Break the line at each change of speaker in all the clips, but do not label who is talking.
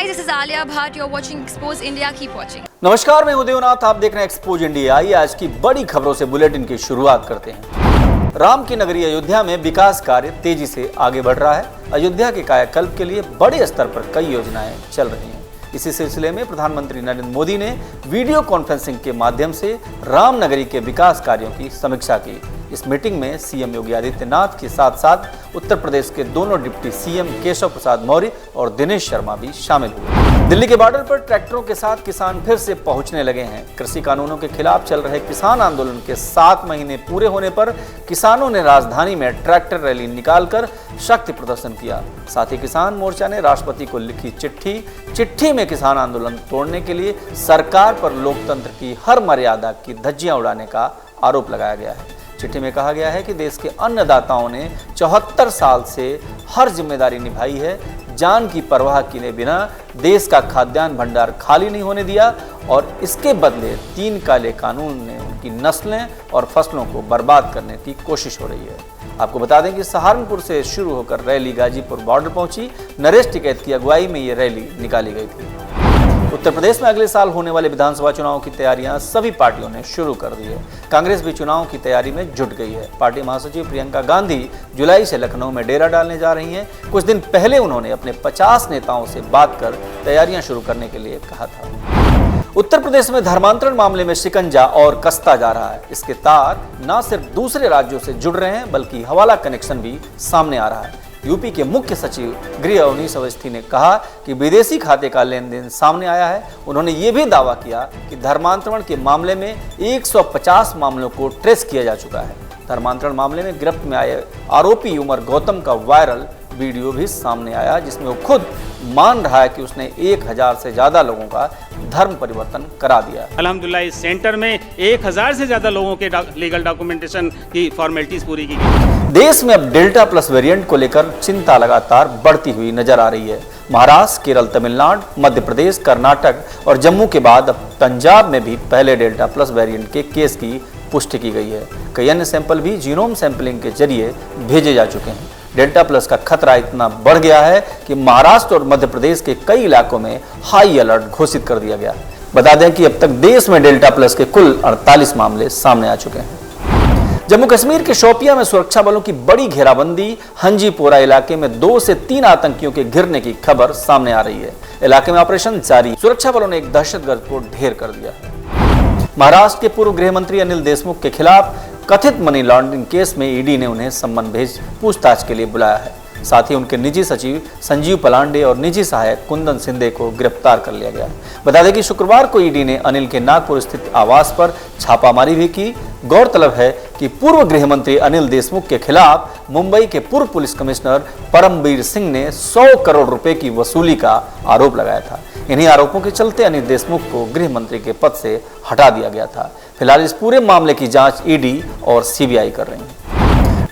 Hi, this is Alia Bhatt. You're watching Expose India. Keep watching.
नमस्कार, मैं उदयनाथ, आप देख रहे हैं एक्सपोज इंडिया। आइए आज की बड़ी खबरों से बुलेटिन की शुरुआत करते हैं। राम की नगरी अयोध्या में विकास कार्य तेजी से आगे बढ़ रहा है। अयोध्या के कायाकल्प के लिए बड़े स्तर पर कई योजनाएं चल रही हैं। इसी सिलसिले में प्रधानमंत्री नरेंद्र मोदी ने वीडियो कॉन्फ्रेंसिंग के माध्यम से राम नगरी के विकास कार्यों की समीक्षा की। इस मीटिंग में सीएम योगी आदित्यनाथ के साथ साथ उत्तर प्रदेश के दोनों डिप्टी सीएम केशव प्रसाद मौर्य और दिनेश शर्मा भी शामिल हुए। दिल्ली के बॉर्डर पर ट्रैक्टरों के साथ किसान फिर से पहुंचने लगे हैं। कृषि कानूनों के खिलाफ चल रहे किसान आंदोलन के 7 महीने पूरे होने पर किसानों ने राजधानी में ट्रैक्टर रैली निकालकर शक्ति प्रदर्शन किया। साथ ही किसान मोर्चा ने राष्ट्रपति को लिखी चिट्ठी में किसान आंदोलन तोड़ने के लिए सरकार पर लोकतंत्र की हर मर्यादा की धज्जियां उड़ाने का आरोप लगाया गया है। चिट्ठी में कहा गया है कि देश के अन्नदाताओं ने 74 साल से हर जिम्मेदारी निभाई है, जान की परवाह किए बिना देश का खाद्यान्न भंडार खाली नहीं होने दिया और इसके बदले 3 काले कानून ने उनकी नस्लें और फसलों को बर्बाद करने की कोशिश हो रही है। आपको बता दें कि सहारनपुर से शुरू होकर रैली गाजीपुर बॉर्डर पहुंची। नरेश टिकैत की अगुवाई में ये रैली निकाली गई थी। उत्तर प्रदेश में अगले साल होने वाले विधानसभा चुनाव की तैयारियां सभी पार्टियों ने शुरू कर दी है। कांग्रेस भी चुनाव की तैयारी में जुट गई है। पार्टी महासचिव प्रियंका गांधी जुलाई से लखनऊ में डेरा डालने जा रही हैं। कुछ दिन पहले उन्होंने अपने 50 नेताओं से बात कर तैयारियां शुरू करने के लिए कहा था। उत्तर प्रदेश में धर्मांतरण मामले में शिकंजा और कसता जा रहा है। इसके तार न सिर्फ दूसरे राज्यों से जुड़ रहे हैं बल्कि हवाला कनेक्शन भी सामने आ रहा है। यूपी के मुख्य सचिव गृह अवनीश अवस्थी ने कहा कि विदेशी खाते का लेन देन सामने आया है। उन्होंने ये भी दावा किया कि धर्मांतरण के मामले में 150 मामलों को ट्रेस किया जा चुका है। धर्मांतरण मामले में गिरफ्त में आए आरोपी उमर गौतम का वायरल वीडियो भी सामने आया, जिसमें वो खुद मान रहा है कि उसने 1000 से ज्यादा लोगों का धर्म परिवर्तन करा दिया।
अल्हम्दुलिल्लाह इस सेंटर में 1000 से ज्यादा लोगों के लीगल डॉक्यूमेंटेशन की फॉर्मेलिटीज पूरी की गई।
देश में अब डेल्टा प्लस वेरिएंट को लेकर चिंता लगातार बढ़ती हुई नजर आ रही है। महाराष्ट्र, केरल, तमिलनाडु, मध्य प्रदेश, कर्नाटक और जम्मू के बाद अब पंजाब में भी पहले डेल्टा प्लस वेरिएंट के केस की पुष्टि की गई है। कई अन्य सैंपल भी जीनोम सैंपलिंग के जरिए भेजे जा चुके हैं। डेल्टा प्लस का खतरा इतना बढ़ गया है कि महाराष्ट्र और मध्य प्रदेश के कई इलाकों में हाई अलर्ट घोषित कर दिया गया। बता दें कि अब तक देश में डेल्टा प्लस के कुल 48 मामले सामने आ चुके हैं। जम्मू कश्मीर के शोपियां में सुरक्षा बलों की बड़ी घेराबंदी। हंजीपोरा इलाके में 2 से 3 आतंकियों के घिरने की खबर सामने आ रही है। इलाके में ऑपरेशन जारी। सुरक्षा बलों ने एक दहशतगर्द को ढेर कर दिया है। महाराष्ट्र के पूर्व गृह मंत्री अनिल देशमुख के खिलाफ कथित मनी लॉन्ड्रिंग केस में ईडी ने उन्हें सम्मन भेज पूछताछ के लिए बुलाया है। साथ ही उनके निजी सचिव संजीव पलांडे और निजी सहायक कुंदन सिंधे को गिरफ्तार कर लिया गया। बता दें कि शुक्रवार को ईडी ने अनिल के नागपुर स्थित आवास पर छापामारी भी की। गौरतलब है कि पूर्व गृह मंत्री अनिल देशमुख के खिलाफ मुंबई के पूर्व पुलिस कमिश्नर परमबीर सिंह ने 100 करोड़ रुपए की वसूली का आरोप लगाया था। इन्हीं आरोपों के चलते अनिल देशमुख को गृह मंत्री के पद से हटा दिया गया था। फिलहाल इस पूरे मामले की जांच ईडी और सीबीआई कर रही है।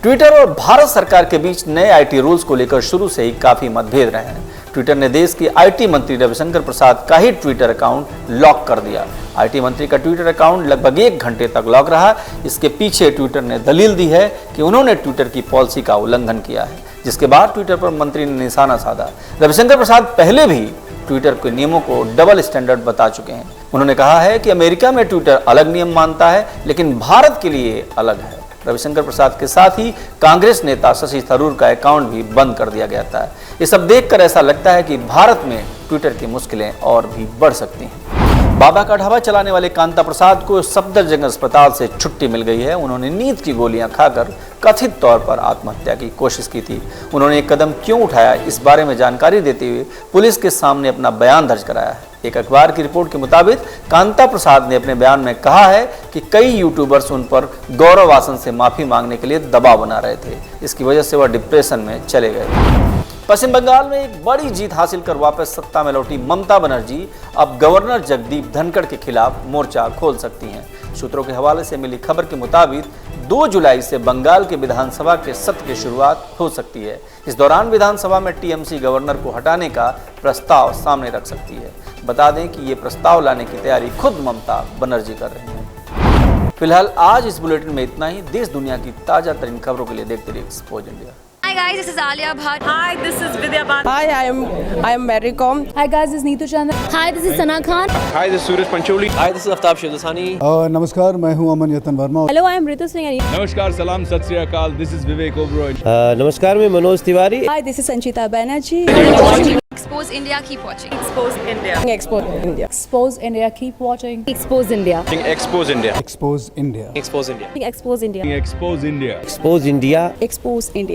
ट्विटर और भारत सरकार के बीच नए आईटी रूल्स को लेकर शुरू से ही काफी मतभेद रहे हैं। ट्विटर ने देश के आईटी मंत्री रविशंकर प्रसाद का ही ट्विटर अकाउंट लॉक कर दिया। आईटी मंत्री का ट्विटर अकाउंट लगभग 1 घंटे तक लॉक रहा। इसके पीछे ट्विटर ने दलील दी है कि उन्होंने ट्विटर की पॉलिसी का उल्लंघन किया है, जिसके बाद ट्विटर पर मंत्री ने निशाना साधा। रविशंकर प्रसाद पहले भी ट्विटर के नियमों को डबल स्टैंडर्ड बता चुके हैं। उन्होंने कहा है कि अमेरिका में ट्विटर अलग नियम मानता है, लेकिन भारत के लिए अलग है। रविशंकर प्रसाद के साथ ही कांग्रेस नेता शशि थरूर का अकाउंट भी बंद कर दिया गया था। ये सब देखकर ऐसा लगता है कि भारत में ट्विटर की मुश्किलें और भी बढ़ सकती हैं। बाबा का ढाबा चलाने वाले कांता प्रसाद को सफदरजंग अस्पताल से छुट्टी मिल गई है। उन्होंने नींद की गोलियां खाकर कथित तौर पर आत्महत्या की कोशिश की थी। उन्होंने एक कदम क्यों उठाया, इस बारे में जानकारी देते हुए पुलिस के सामने अपना बयान दर्ज कराया है। एक अखबार की रिपोर्ट के मुताबिक कांता प्रसाद ने अपने बयान में कहा है कि कई यूट्यूबर्स उन पर गौरव आसन से माफी मांगने के लिए दबाव बना रहे थे। इसकी वजह से वह डिप्रेशन में चले गए। पश्चिम बंगाल में एक बड़ी जीत हासिल कर वापस सत्ता में लौटी ममता बनर्जी अब गवर्नर जगदीप धनखड़ के खिलाफ मोर्चा खोल सकती हैं। सूत्रों के हवाले से मिली खबर के मुताबिक 2 जुलाई से बंगाल के विधानसभा के सत्र की शुरुआत हो सकती है। इस दौरान विधानसभा में टीएमसी गवर्नर को हटाने का प्रस्ताव सामने रख सकती है। बता दें कि ये प्रस्ताव लाने की तैयारी खुद ममता बनर्जी कर रही हैं। फिलहाल आज इस बुलेटिन में इतना ही। देश दुनिया की ताजा तरीन खबरों के लिए देखते रहिए expose India.
Hi guys, this is Alia Bhatt.
Hi, this is Vidya Bhan.
Hi, I am Mary Com.
Hi guys, this is Neetu Chandra.
Hi, this is Sana Khan.
Hi, this is Suraj Pancholi.
Hi, this is Aftab Shivdasani.
नमस्कार, मैं हूं अमन यतन Verma.
Hello, I am Ritu Singh.
नमस्कार, सलाम, सत श्री अकाल. This is Vivek Oberoi.
नमस्कार, मैं Manoj Tiwari.
Hi, this is Sanchita Banerjee.
Expose India, keep watching.
Expose India.
Export India.
Expose India, keep watching.
Expose India.
Expose India.
Expose India.
Expose India.
Expose India.
Expose India.
Expose India.
Expose India.